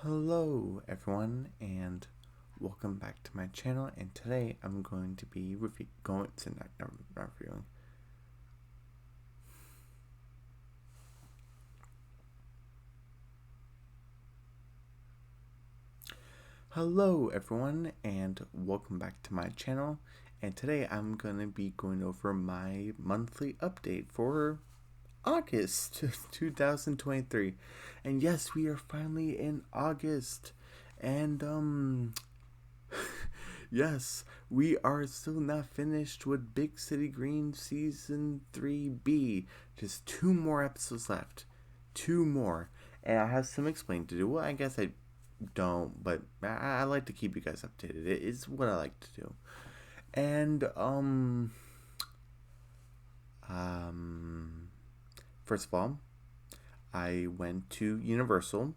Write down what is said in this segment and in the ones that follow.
Hello everyone and welcome back to my channel, and today I'm going to be not reviewing. Hello everyone and welcome back to my channel, and today I'm going to be going over my monthly update for August 2023. And yes, we are finally in August. And yes, we are still not finished with Big City Green Season 3B. Just two more episodes left. Two more. And I have some explaining to do. Well, I guess I don't, but I like to keep you guys updated. It is what I like to do. And um first of all, I went to Universal,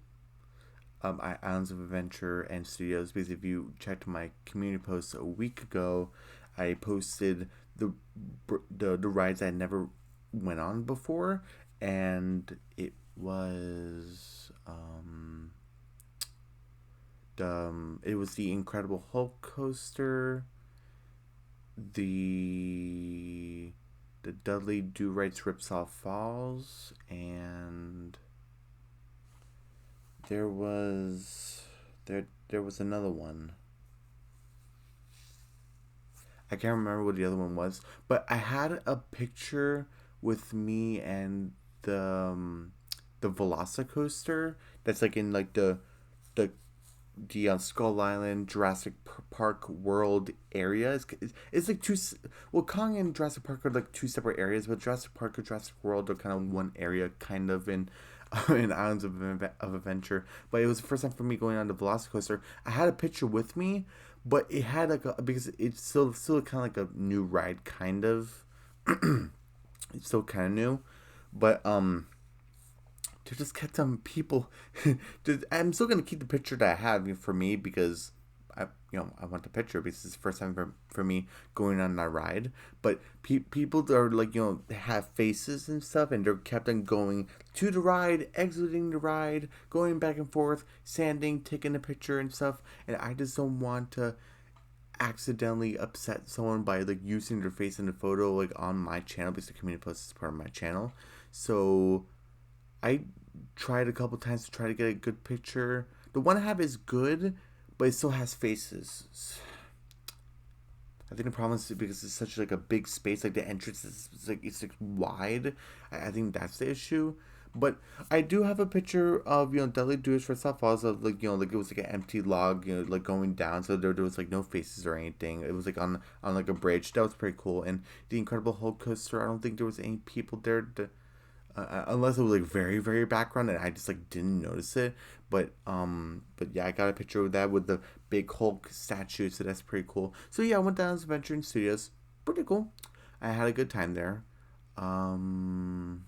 Islands of Adventure and Studios, because if you checked my community posts a week ago, I posted the rides I never went on before, and it was the Incredible Hulk coaster, the Dudley Do Right's Ripsaw Falls, and there was there was another one. I can't remember what the other one was, but I had a picture with me and the the Velocicoaster that's like in like the Skull Island Jurassic Park World area. It's like two. Well, Kong and Jurassic Park are like two separate areas, but Jurassic Park and Jurassic World are kind of one area, kind of in Islands of Adventure. But it was the first time for me going on the Velocicoaster. I had a picture with me, but it had like because it's still kind of like a new ride, kind of. It's still kind of new, but to just get some people. I'm still gonna keep the picture that I have for me because I want the picture because it's the first time for me going on that ride. But people that are like have faces and stuff, and they're kept on going to the ride, exiting the ride, going back and forth, standing, taking a picture and stuff. And I just don't want to accidentally upset someone by like using their face in the photo like on my channel, because the community post is part of my channel. So I tried a couple times to try to get a good picture. The one I have is good, but it still has faces. I think the problem is because it's such like a big space, like the entrance is it's like wide. I think that's the issue. But I do have a picture of Dudley Do It for South Falls of like like it was like an empty log, like going down, so there was like no faces or anything. It was like on like a bridge. That was pretty cool. And the Incredible Hulk coaster, I don't think there was any people there to, unless it was like very very background and I just like didn't notice it. But yeah, I got a picture of that with the big Hulk statue, so that's pretty cool. So yeah, I went down to Adventure Studios, pretty cool. I had a good time there. Um,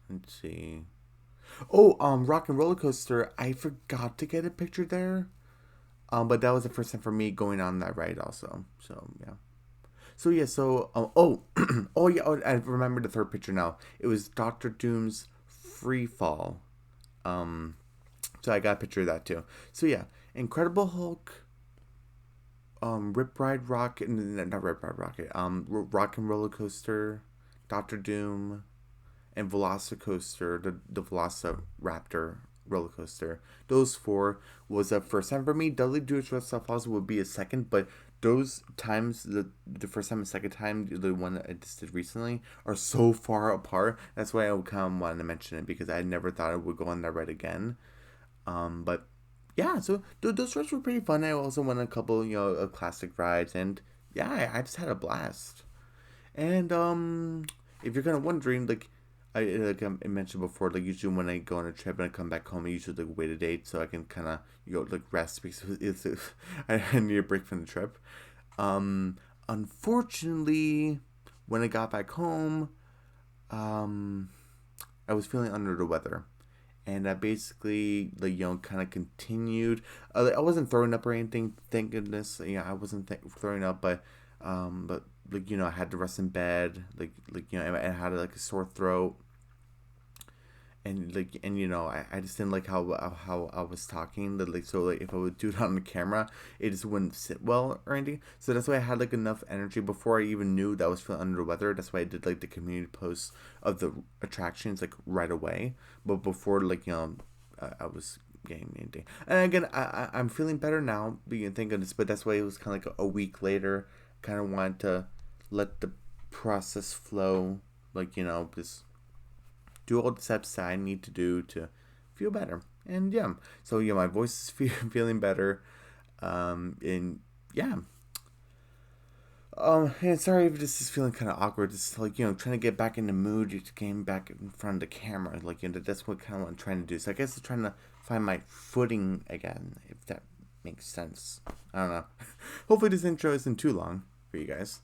let's see. Oh, Rock and Roller Coaster. I forgot to get a picture there. But that was the first time for me going on that ride also. So yeah. So yeah, oh yeah, I remember the third picture now. It was Doctor Doom's free fall. Um, so I got a picture of that too. So yeah, Incredible Hulk, Rip Ride Rocket, not Rip Ride Rocket, Rock and Roller Coaster, Doctor Doom, and Velocicoaster, the Velociraptor roller coaster. Those four was a first time for me. Dudley Do It Yourself also would be a second, but those times, the first time and second time, the one that I just did recently, are so far apart. That's why I kind of wanted to mention it, because I never thought I would go on that ride again. But yeah, so those rides were pretty fun. I also went on a couple, of classic rides, and yeah, I just had a blast. And if you're kind of wondering, I mentioned before, like usually when I go on a trip and I come back home, I usually like wait a date so I can kind of like rest, because I need a break from the trip. Um, Unfortunately, when I got back home, um, I was feeling under the weather, and I basically like kind of continued. I wasn't throwing up or anything, thank goodness. I wasn't throwing up, but like I had to rest in bed, I had like a sore throat, and I just didn't like how I was talking. That like so like if I would do it on the camera, it just wouldn't sit well or anything. So that's why I had like enough energy before I even knew that I was feeling under the weather. That's why I did like the community posts of the attractions like right away. But before I was getting anything. And again, I'm feeling better now. Being thank goodness. But that's why it was kind of like a week later. Kind of wanted to let the process flow. Just do all the steps that I need to do to feel better. And yeah, so yeah, my voice is feeling better. And yeah. And sorry if this is feeling kind of awkward. It's like, trying to get back in the mood, just getting back in front of the camera. That's what kind of what I'm trying to do. So I guess I'm trying to find my footing again, if that makes sense. I don't know. Hopefully this intro isn't too long for you guys.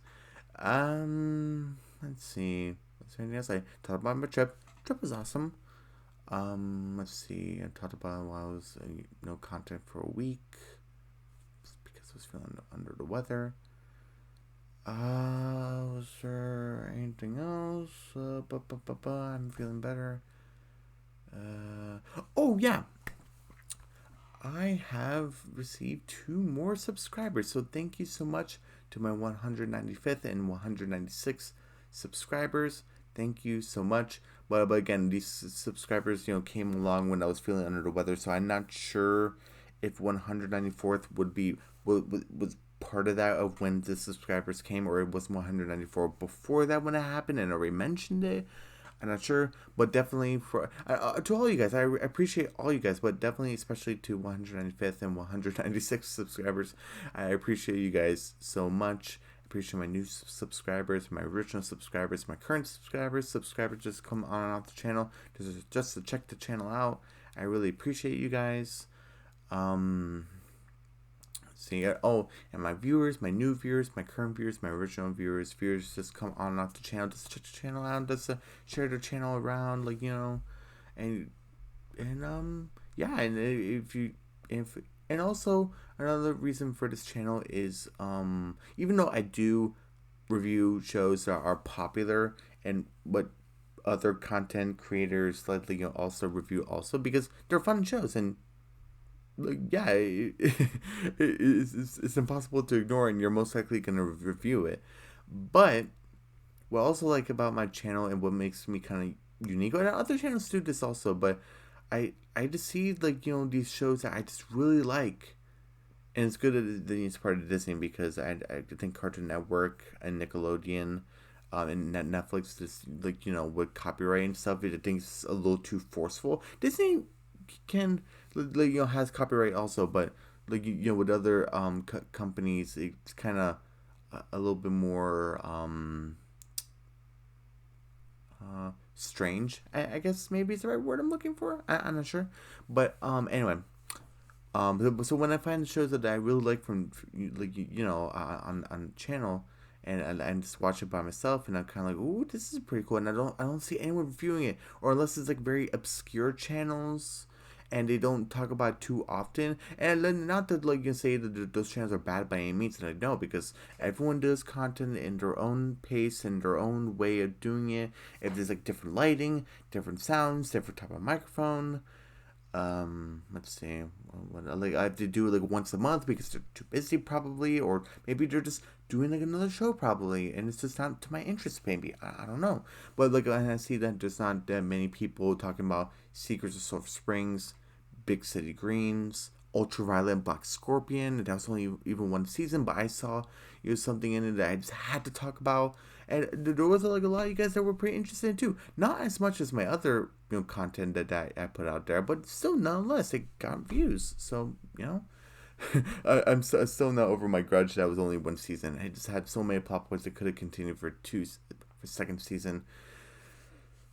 Let's see. Is there anything else? I talked about my trip. Trip was awesome. Let's see. I talked about why I was no content for a week because I was feeling under the weather. Was there anything else? I'm feeling better. Oh yeah. I have received 2 more subscribers, so thank you so much to my 195th and 196th subscribers. Thank you so much. But again, these subscribers, came along when I was feeling under the weather, so I'm not sure if 194th was part of that of when the subscribers came, or it was 194 before that when it happened and I already mentioned it. I'm not sure, but definitely to all you guys, I appreciate all you guys, but definitely especially to 195th and 196 subscribers, I appreciate you guys so much. I appreciate my new subscribers, my original subscribers, my current subscribers just come on and off the channel just to check the channel out. I really appreciate you guys. See, and my viewers, my new viewers, my current viewers, my original viewers just come on and off the channel, just check the channel out, just share the channel around, and yeah, and and also another reason for this channel is even though I do review shows that are popular and what other content creators also review also because they're fun shows and yeah, it's impossible to ignore, and you're most likely going to review it. But what I also like about my channel and what makes me kind of unique, and other channels do this also, but I just see these shows that I just really like, and it's good that it's part of Disney because I think Cartoon Network and Nickelodeon. And Netflix just with copyright and stuff, I think it's a little too forceful. Disney can has copyright also, but with other companies it's kind of a little bit more strange. I guess maybe is the right word I'm looking for. I'm not sure, but anyway. So when I find shows that I really like from on channel, and I just watch it by myself, and I'm kind of like, ooh, this is pretty cool, and I don't see anyone reviewing it, or unless it's very obscure channels, and they don't talk about it too often. And not that you say that those channels are bad by any means, and no, because everyone does content in their own pace and their own way of doing it. If there's different lighting, different sounds, different type of microphone. Let's see. I have to do once a month because they're too busy, probably, or maybe they're just doing another show, probably, and it's just not to my interest. Maybe I don't know. But I see that there's not that many people talking about Secrets of Sulphur Springs, Big City Greens, Ultraviolet and Black Scorpion. That was only even one season, but I saw something in it that I just had to talk about. And there was a lot of you guys that were pretty interested in too. Not as much as my other content that I put out there, but still nonetheless it got views. So I'm still not over my grudge that was only one season. I just had so many plot points that could have continued for second season.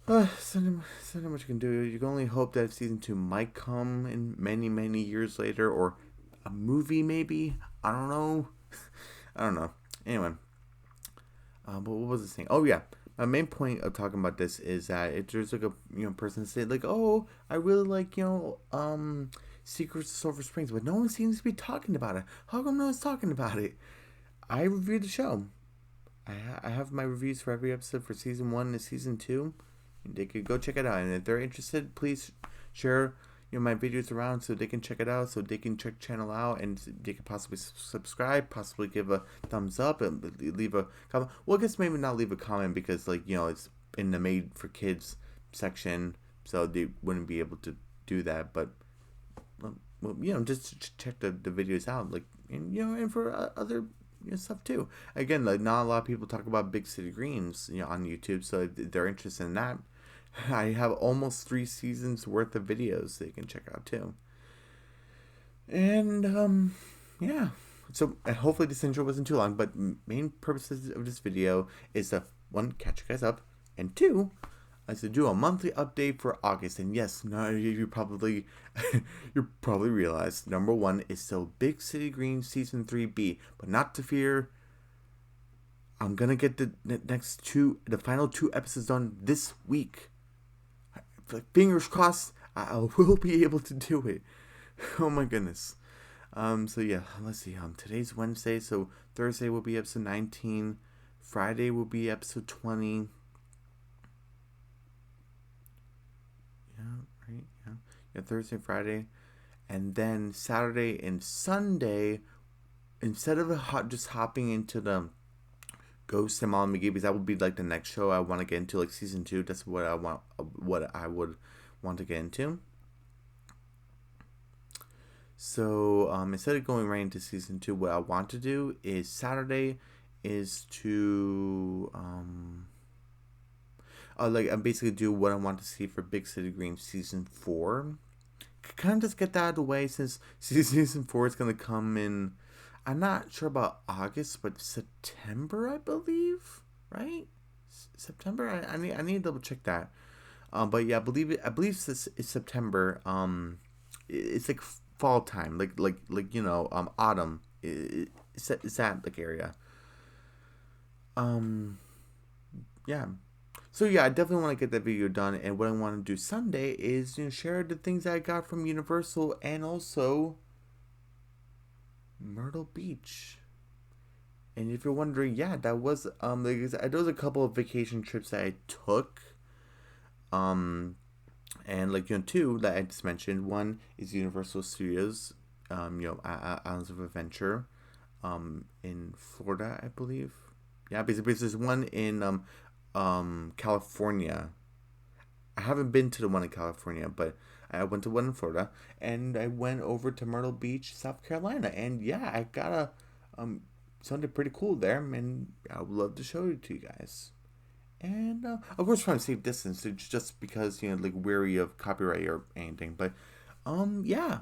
So not much you can do. You can only hope that season 2 might come in many years later, or a movie maybe. I don't know. I don't know. Anyway. But what was I saying? Oh yeah, my main point of talking about this is that if there's a person say oh, I really like Secrets of Sulphur Springs, but no one seems to be talking about it. How come no one's talking about it? I reviewed the show. I have my reviews for every episode for season 1 and season 2. they could go check it out. And if they're interested, please share my videos around so they can check it out, so they can check channel out, and they can possibly subscribe, possibly give a thumbs up, and leave a comment. Well, I guess maybe not leave a comment because it's in the made for kids section, so they wouldn't be able to do that. But just check the videos out, and for other stuff too. Again, not a lot of people talk about Big City Greens on YouTube, so if they're interested in that, I have almost 3 seasons worth of videos they can check out too. And yeah, so hopefully this intro wasn't too long, but main purposes of this video is to, 1, catch you guys up, and 2, is to do a monthly update for August. And yes, now you probably realized number 1 is still Big City Greens season 3B, but not to fear. I'm gonna get the final 2 episodes done this week. Fingers crossed, I will be able to do it. Oh my goodness. So yeah, let's see. Today's Wednesday, so Thursday will be episode 19. Friday will be episode 20. Yeah, right. Yeah, Thursday, Friday, and then Saturday and Sunday. Instead of just hopping into the Ghost and Mom McGee, because that would be like the next show I want to get into, like season 2. That's what I would want to get into. So instead of going right into season 2, what I want to do is Saturday is to basically do what I want to see for Big City Greens season 4. Kind of just get that out of the way, since season 4 is gonna come in. I'm not sure about August, but September, I believe, right? September. I need to double check that. But yeah, I believe it's September. It's like fall time, autumn. It's that like area. Yeah. So yeah, I definitely want to get that video done, and what I want to do Sunday is share the things I got from Universal and also Myrtle Beach. And if you're wondering, yeah, that was there was a couple of vacation trips that I took. And 2 that I just mentioned. One is Universal Studios, Islands of Adventure, in Florida, I believe. Yeah, basically there's one in California. I haven't been to the one in California, but I went to one in Florida, and I went over to Myrtle Beach, South Carolina, and yeah, I got something pretty cool there, and I would love to show it to you guys. And of course, trying to save distance, just because wary of copyright or anything. But yeah.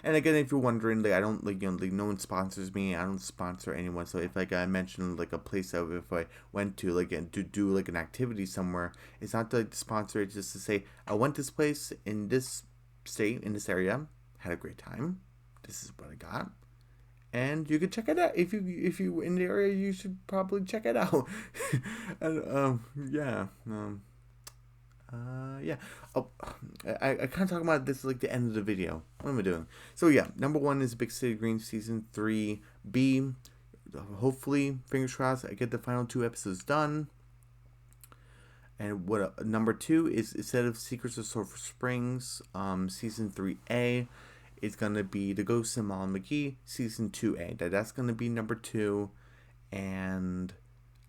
And again, if you're wondering, I don't no one sponsors me. I don't sponsor anyone. So if I mentioned a place that if I went to to do an activity somewhere, it's not to sponsor. It's just to say I went this place in this state, in this area, had a great time. This is what I got. And you can check it out. If you in the area, you should probably check it out. And yeah. Yeah. Oh, I kind of talk about this the end of the video. What am I doing? So yeah, number 1 is Big City Greens season 3B. Hopefully, fingers crossed, I get the final 2 episodes done. And number 2 is, instead of Secrets of Sulphur Springs, season 3A, it's gonna be The Ghost and Mom McGee season 2A. That's gonna be number 2, and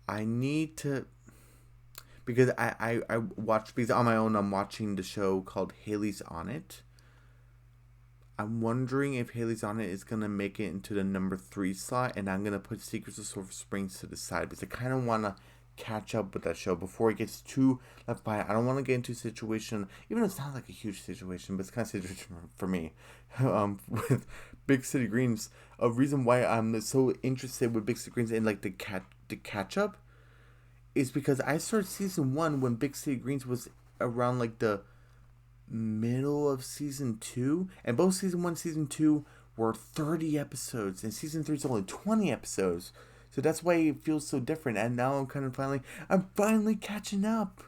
I need to. Because I watched, because on my own I'm watching the show called Haley's On It. I'm wondering if Haley's On It is going to make it into the number 3 slot, and I'm going to put Secrets of Sulphur Springs to the side, because I kind of want to catch up with that show before it gets too left behind. I don't want to get into a situation, even though it's not a huge situation, but it's kind of a situation for me, with Big City Greens. A reason why I'm so interested with Big City Greens and the catch up is because I started season 1 when Big City Greens was around the middle of season 2, and both season 1 and season 2 were 30 episodes, and season 3 is only 20 episodes. So that's why it feels so different. And now I'm finally catching up.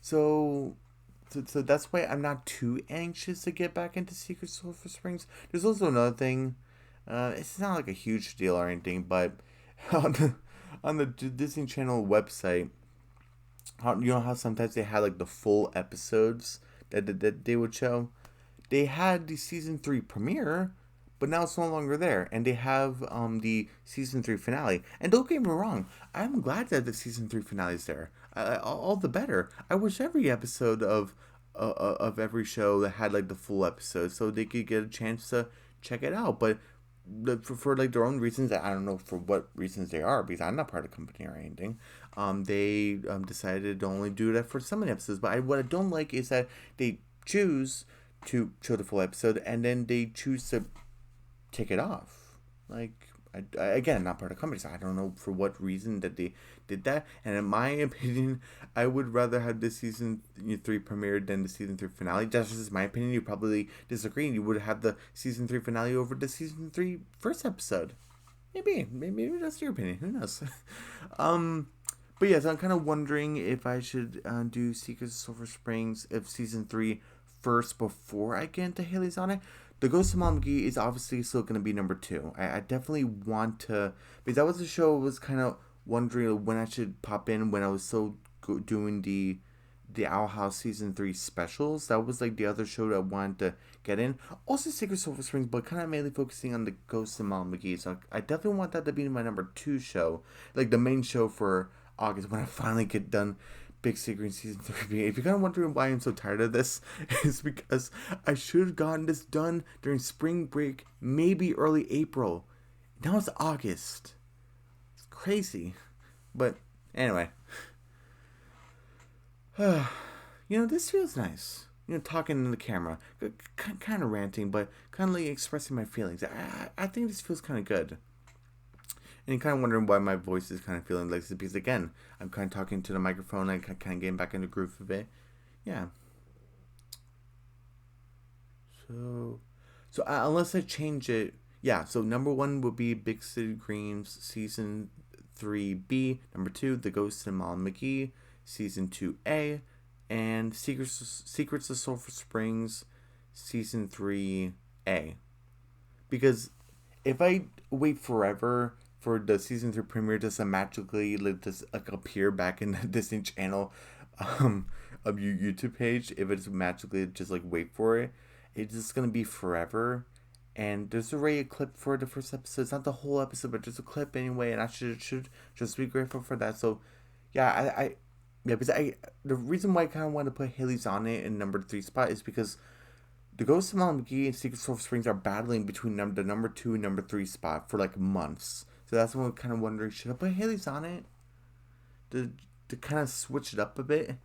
So that's why I'm not too anxious to get back into Secret Sulphur Springs. There's also another thing. It's not a huge deal or anything, but on the Disney Channel website, how sometimes they had like the full episodes that they would show. They had the season 3 premiere, but now it's no longer there, and they have the season 3 finale. And don't get me wrong, I'm glad that the season 3 finale is there. All the better. I wish every episode of every show that had like the full episode, so they could get a chance to check it out. But for like their own reasons, I don't know for what reasons they are, because I'm not part of the company or anything. They decided to only do that for some of the episodes. But what I don't like is that they choose to show the full episode and then they choose to take it off. Like, again, not part of the company, so I don't know for what reason that they did that. And in my opinion, I would rather have the season 3 premiere than the season 3 finale. That's just my opinion. You probably disagree. You would have the season 3 finale over the season 3 first episode. Maybe that's your opinion. Who knows? But yes, I'm kind of wondering if I should do Secrets of Sulphur Springs if season 3 first before I get into Haley's on it. The Ghost of Mom McGee is obviously still going to be number 2. I definitely want to, because that was the show I was kind of wondering when I should pop in when I was still doing the Owl House season 3 specials. That was like the other show that I wanted to get in. Also Secret Sulphur Springs, but kind of mainly focusing on the Ghost of Mom McGee. So I definitely want that to be my number 2 show, like the main show for August when I finally get done Big Secret season 3. If you're kind of wondering why I'm so tired of this, it's because I should have gotten this done during spring break, maybe early April. Now it's August. It's crazy. But anyway, this feels nice. Talking in the camera, kind of ranting, but kind of like expressing my feelings. I think this feels kind of good. And you're kind of wondering why my voice is kind of feeling like this, because again, I'm kind of talking to the microphone and kind of getting back in the groove of it. Yeah. So unless I change it, yeah. So number 1 would be Big City Dreams season 3B. Number 2, The Ghost and Mom McGee season 2A, and Secrets of Sulphur Springs season 3A. Because if I wait forever for the season 3 premiere just to magically just appear back in the Disney Channel of your YouTube page, if it's magically just like wait for it, it's just gonna be forever. And there's already a clip for the first episode. It's not the whole episode, but just a clip anyway. And I should just be grateful for that. So yeah, yeah, because the reason why I kind of want to put Haley's on it in number 3 spot is because the Ghost of Mom McGee and Secret Sulphur Springs are battling between the number 2 and number 3 spot for like months. So that's why I'm kind of wondering, should I put Haley's on it to kind of switch it up a bit?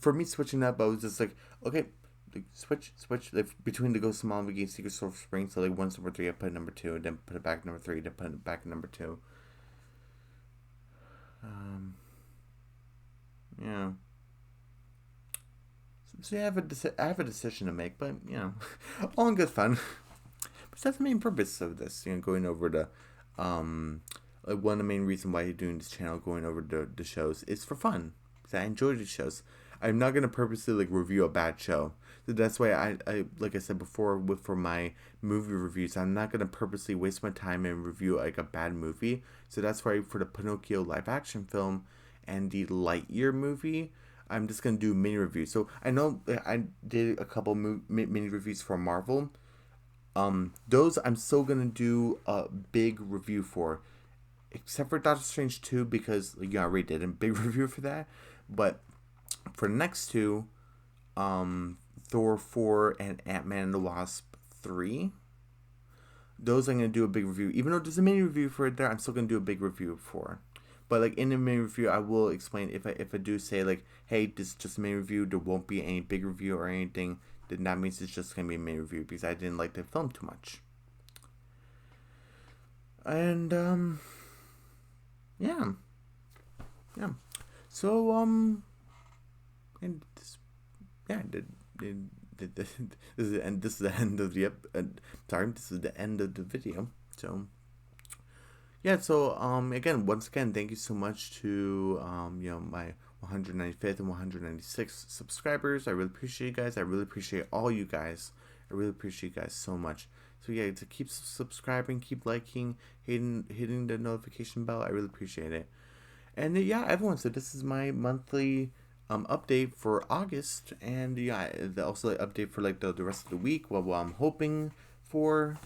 For me, switching up, I was just like, okay, like, switch like, between the Ghost of Mom McGee and Secret Sulphur Springs. So like once number 3, I put it number 2, and then put it back number 3, then put it back number 2. Yeah. So yeah, I have a decision to make, but all in good fun. But that's the main purpose of this. Going over the like one of the main reasons why you're doing this channel, going over the shows, is for fun. Because I enjoy these shows. I'm not gonna purposely like review a bad show. So that's why I like I said before for my movie reviews, I'm not gonna purposely waste my time and review like a bad movie. So that's why for the Pinocchio live action film and the Lightyear movie, I'm just gonna do mini reviews. So I know I did a couple mini reviews for Marvel. Those I'm still gonna do a big review for, except for Doctor Strange 2, because I already did a big review for that. But for the next 2, Thor 4 and Ant-Man and the Wasp 3, those I'm gonna do a big review. Even though there's a mini review for it there, I'm still gonna do a big review for. But like in the main review, I will explain if I do say like, hey, this is just a main review, there won't be any big review or anything, then that means it's just gonna be a main review because I didn't like the film too much. And yeah. So and this, yeah, this is the end. This is the end of the this is the end of the video. So. Yeah, so once again, thank you so much to my 195th and 196th subscribers. I really appreciate you guys. I really appreciate all you guys. I really appreciate you guys so much. So yeah, to keep subscribing, keep liking, hitting the notification bell. I really appreciate it. And yeah, everyone. So this is my monthly update for August, and yeah, also like, update for like the rest of the week. What I'm hoping for,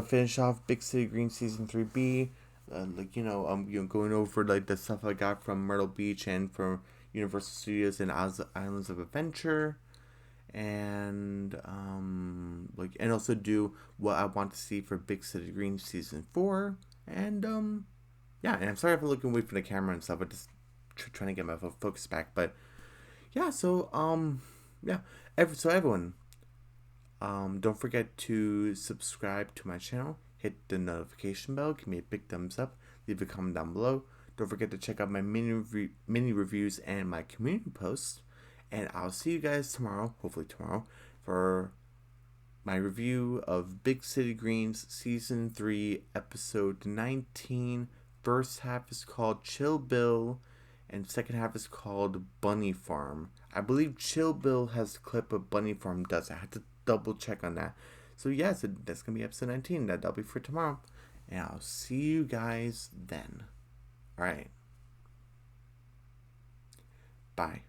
finish off Big City Green season 3B. Going over like the stuff I got from Myrtle Beach and from Universal Studios and Islands of Adventure, and and also do what I want to see for Big City Green season 4, and yeah, and I'm sorry for looking away from the camera and stuff. I just trying to get my focus back, but yeah. So yeah, everyone, don't forget to subscribe to my channel, hit the notification bell, give me a big thumbs up, leave a comment down below. Don't forget to check out my mini reviews and my community posts. And I'll see you guys tomorrow, hopefully tomorrow, for my review of Big City Greens Season 3, Episode 19. First half is called Chill Bill, and second half is called Bunny Farm. I believe Chill Bill has a clip of Bunny Farm does. I had to double check on that. So yeah, so that's going to be Episode 19. That'll be for tomorrow. And I'll see you guys then. Alright. Bye.